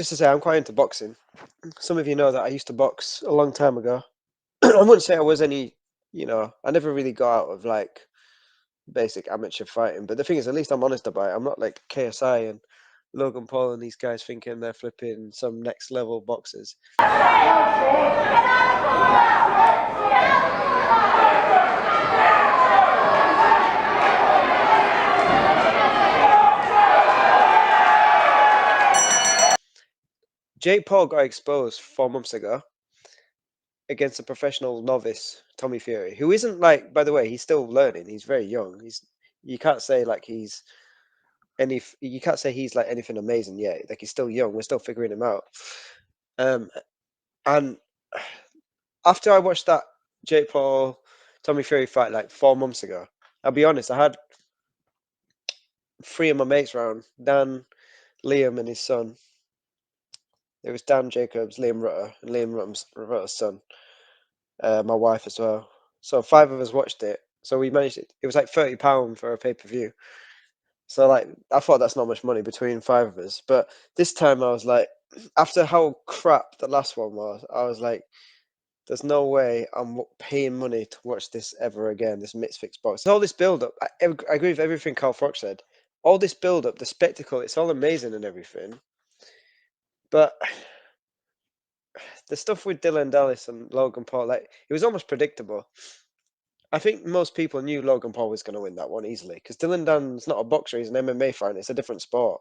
just to say, I'm quite into boxing. Some of you know that I used to box a long time ago. I wouldn't say I was any, I never really got out of like basic amateur fighting. But the thing is, at least I'm honest about it. I'm not like KSI and Logan Paul and these guys thinking they're flipping some next level boxers. Jake Paul got exposed 4 months ago against a professional novice, Tommy Fury, who isn't like, by the way, he's still learning. He's very young. You can't say like you can't say he's like anything amazing yet. Like he's still young. We're still figuring him out. Um, and after I watched that Jake Paul Tommy Fury fight like 4 months ago, I'll be honest, I had three of my mates round: Dan, Liam, and his son. It was Dan Jacobs, Liam Rutter, and Liam Rutter's son. My wife as well. So five of us watched it. So we managed it. It was like £30 for a pay-per-view. So like I thought that's not much money between five of us. But this time I was like, after how crap the last one was, I was like, there's no way I'm paying money to watch this ever again. This Misfits Boxing. All this build-up. I agree with everything Carl Froch said. All this build-up, the spectacle, it's all amazing and everything. But the stuff with Dylan Dallas and Logan Paul, like it was almost predictable. I think most people knew Logan Paul was going to win that one easily because Dylan Dan's not a boxer; he's an MMA fighter. It's a different sport.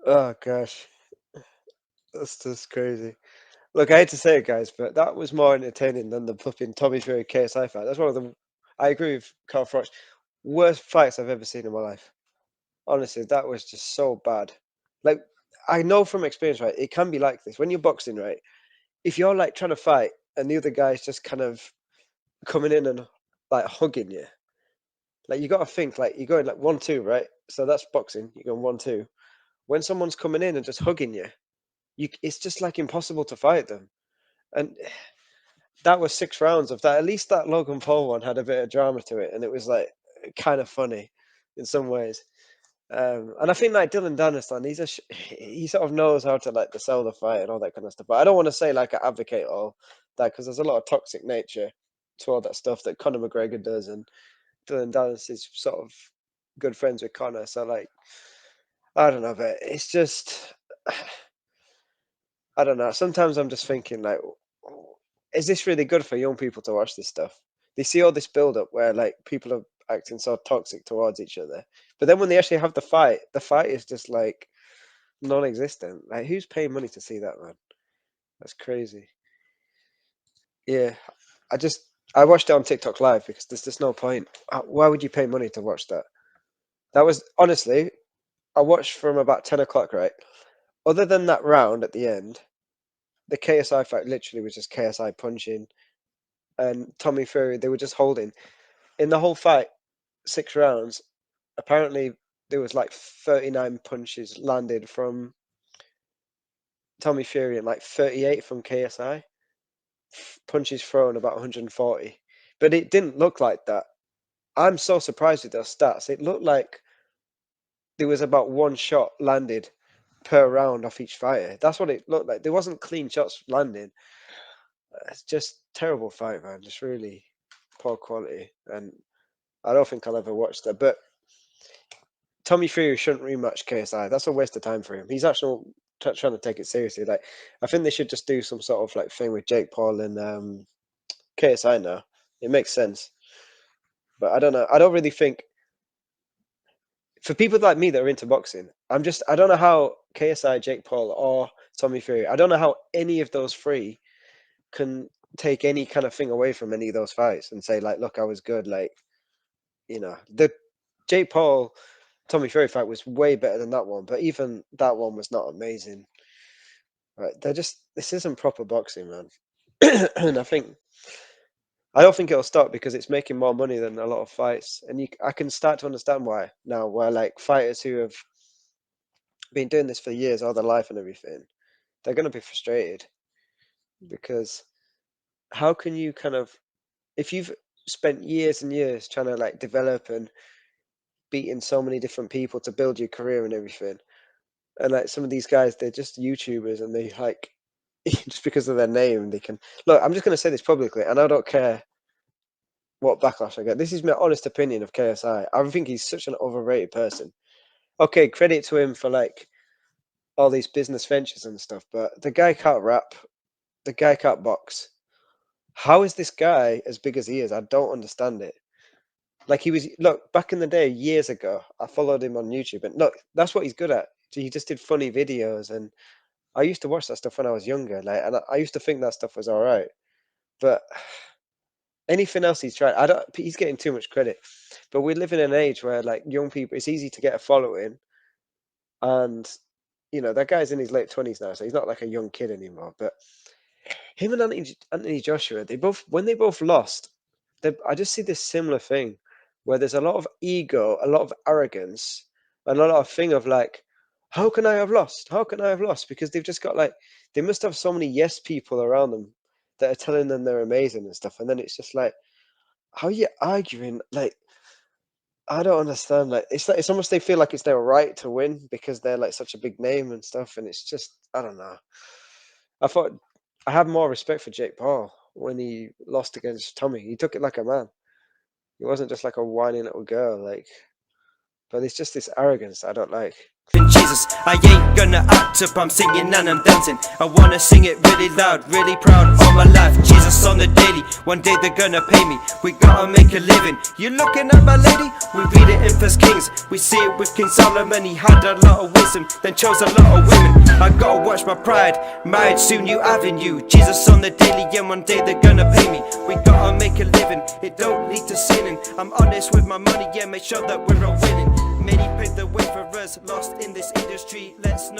Oh gosh, that's just crazy. Look, I hate to say it, guys, but that was more entertaining than the flipping Tommy Fury KSI fight. That's one of the, I agree with Carl Froch, worst fights I've ever seen in my life. Honestly, that was just so bad. Like, I know from experience, right? It can be like this when you're boxing, right? If you're like trying to fight and the other guy's just kind of coming in and like hugging you, like you got to think like you're going like 1-2, right? So that's boxing. You're going 1-2. When someone's coming in and just hugging you, it's just like impossible to fight them. And that was 6 rounds of that. At least that Logan Paul one had a bit of drama to it, and it was like kind of funny in some ways. And I think like Dylan Denniston, he sort of knows how to like to sell the fight and all that kind of stuff. But I don't want to say like I advocate all that because there's a lot of toxic nature to all that stuff that Conor McGregor does, and Dylan Dennis is sort of good friends with Conor. So like, I don't know, but it's just I don't know. Sometimes I'm just thinking like, is this really good for young people to watch this stuff? They see all this build up where like people are acting so toxic towards each other, but then when they actually have the fight is just like non-existent. Like, who's paying money to see that, man? That's crazy. Yeah, I just I watched it on TikTok live because there's just no point. Why would you pay money to watch that? That was honestly, I watched from about 10 o'clock, right? Other than that round at the end, the KSI fight literally was just KSI punching and Tommy Fury. They were just holding in the whole fight, 6 rounds. Apparently, there was like 39 punches landed from Tommy Fury and like 38 from KSI. Punches thrown about 140, but it didn't look like that. I'm so surprised with those stats. It looked like there was about one shot landed per round off each fighter. That's what it looked like. There wasn't clean shots landing. It's just terrible fight, man. Just really poor quality, and I don't think I'll ever watch that. But Tommy Fury shouldn't rematch KSI. That's a waste of time for him. He's actually trying to take it seriously. Like, I think they should just do some sort of like thing with Jake Paul and KSI now. It makes sense. But I don't know. I don't really think for people like me that are into boxing, I don't know how KSI, Jake Paul, or Tommy Fury, I don't know how any of those three can take any kind of thing away from any of those fights and say like, look, I was good. Like, the Jake Paul Tommy Fury fight was way better than that one, but even that one was not amazing. Right? This isn't proper boxing, man. And I don't think it'll stop because it's making more money than a lot of fights, and I can start to understand why now. Where like fighters who have been doing this for years, all their life and everything, they're going to be frustrated because how can you kind of, if you've spent years and years trying to like develop and beating so many different people to build your career and everything, and like some of these guys, they're just YouTubers and they like just because of their name, they can look. I'm just going to say this publicly, and I don't care what backlash I get. This is my honest opinion of KSI. I think he's such an overrated person. Okay, credit to him for like all these business ventures and stuff, but the guy can't rap. The guy can't box. How is this guy as big as he is? I don't understand it. Like look, back in the day, years ago, I followed him on YouTube, and look, that's what he's good at. He just did funny videos, and I used to watch that stuff when I was younger, like, and I used to think that stuff was all right. But anything else he's tried, I don't. He's getting too much credit. But we live in an age where, like, young people, it's easy to get a following, and that guy's in his late 20s now, so he's not like a young kid anymore. But him and Anthony Joshua, when they both lost, I just see this similar thing where there's a lot of ego, a lot of arrogance, and a lot of thing of like, how can I have lost? How can I have lost? Because they've just got like, they must have so many yes people around them that are telling them they're amazing and stuff. And then it's just like, how are you arguing? Like, I don't understand. Like, it's almost they feel like it's their right to win because they're like such a big name and stuff. And it's just, I don't know. I thought I had more respect for Jake Paul when he lost against Tommy. He took it like a man. He wasn't just like a whiny little girl. Like, but it's just this arrogance I don't like. Jesus, I ain't gonna act up, I'm singing and I'm dancing. I wanna sing it really loud, really proud all my life. Jesus on the daily, one day they're gonna pay me. We gotta make a living. You looking at my lady? We read it in First Kings. We see it with King Solomon. He had a lot of wisdom, then chose a lot of women. I gotta watch my pride, married soon new avenue. Jesus on the daily, and one day they're gonna pay me. We gotta make a living, it don't lead to sinning. I'm honest with my money, yeah, make sure that we're all winning. Many paved the way for us, lost in this industry, let's know.